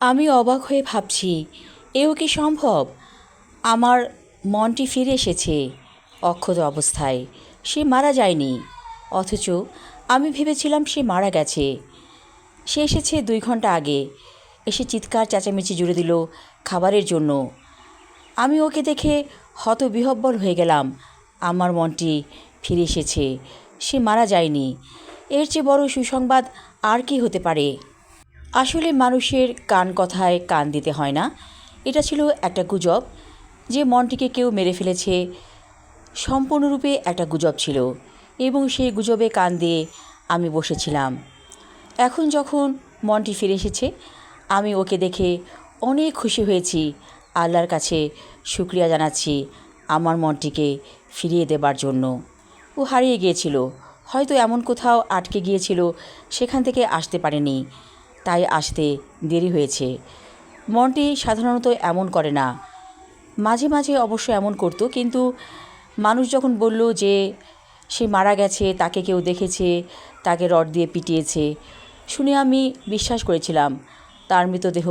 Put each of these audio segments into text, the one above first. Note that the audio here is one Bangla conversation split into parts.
আমি অবাক হয়ে ভাবছি, এও কি সম্ভব? আমার মনটি ফিরে এসেছে অক্ষত অবস্থায়। সে মারা যায়নি, অথচ আমি ভেবেছিলাম সে মারা গেছে। সে এসেছে 2 ঘন্টা আগে, এসে চিৎকার চেঁচামেচি জুড়ে দিল খাবারের জন্য। আমি ওকে দেখে হতবিহ্বল হয়ে গেলাম। আমার মনটি ফিরে এসেছে, সে মারা যায়নি। এর চেয়ে বড় সুসংবাদ আর কি হতে পারে? আসলে মানুষের কান কথায় কান দিতে হয় না। এটা ছিল একটা গুজব। যে মনটিকে কেউ মেরে ফেলেছে, সম্পূর্ণরূপে একটা গুজব ছিল, এবং সেই গুজবে কান দিয়ে আমি বসেছিলাম। এখন যখন মনটি ফিরে এসেছে, আমি ওকে দেখে অনেক খুশি হয়েছি। আল্লাহর কাছে শুকরিয়া জানাচ্ছি আমার মনটিকে ফিরিয়ে দেবার জন্য। ও হারিয়ে গিয়েছিল, হয়তো এমন কোথাও আটকে গিয়েছিল, সেখান থেকে আসতে পারেনি, তাই আসতে দেরি হয়েছে। মনটি সাধারণত এমন করে না, মাঝে মাঝে অবশ্য এমন করতো, কিন্তু মানুষ যখন বলল যে সে মারা গেছে, তাকে কেউ দেখেছে, তাকে রড দিয়ে পিটিয়েছে, শুনে আমি বিশ্বাস করেছিলাম। তার মৃতদেহ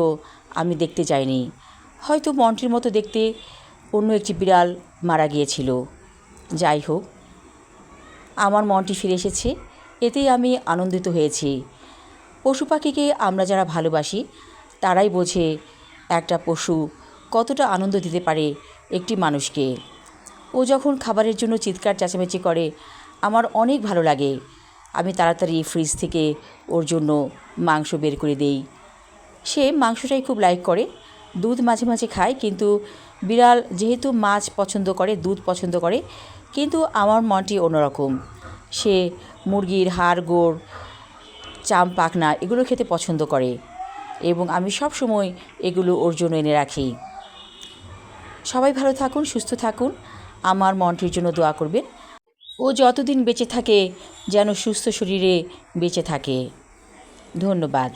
আমি দেখতে যাইনি। হয়তো মনটির মতো দেখতে অন্য একটি বিড়াল মারা গিয়েছিল। যাই হোক, আমার মনটি ফিরে এসেছে, এতেই আমি আনন্দিত হয়েছি। পশু পাখিকে আমরা যারা ভালোবাসি তারাই বোঝে একটা পশু কতটা আনন্দ দিতে পারে একটি মানুষকে। ও যখন খাবারের জন্য চিৎকার চেঁচামেচি করে, আমার অনেক ভালো লাগে। আমি তাড়াতাড়ি ফ্রিজ থেকে ওর জন্য মাংস বের করে দেই। সে মাংসটাই খুব লাইক করে। দুধ মাঝে মাঝে খায়, কিন্তু বিড়াল যেহেতু মাছ পছন্দ করে, দুধ পছন্দ করে। কিন্তু আমার মনটি অন্যরকম। সে মুরগির হাড়, গোড়, চাম, পাখনা এগুলো খেতে পছন্দ করে, এবং আমি সব সময় এগুলো ওর জন্য এনে রাখি। সবাই ভালো থাকুন, সুস্থ থাকুন, আমার মনটির জন্য দোয়া করবেন। ও যতদিন বেঁচে থাকে যেন সুস্থ শরীরে বেঁচে থাকে। ধন্যবাদ।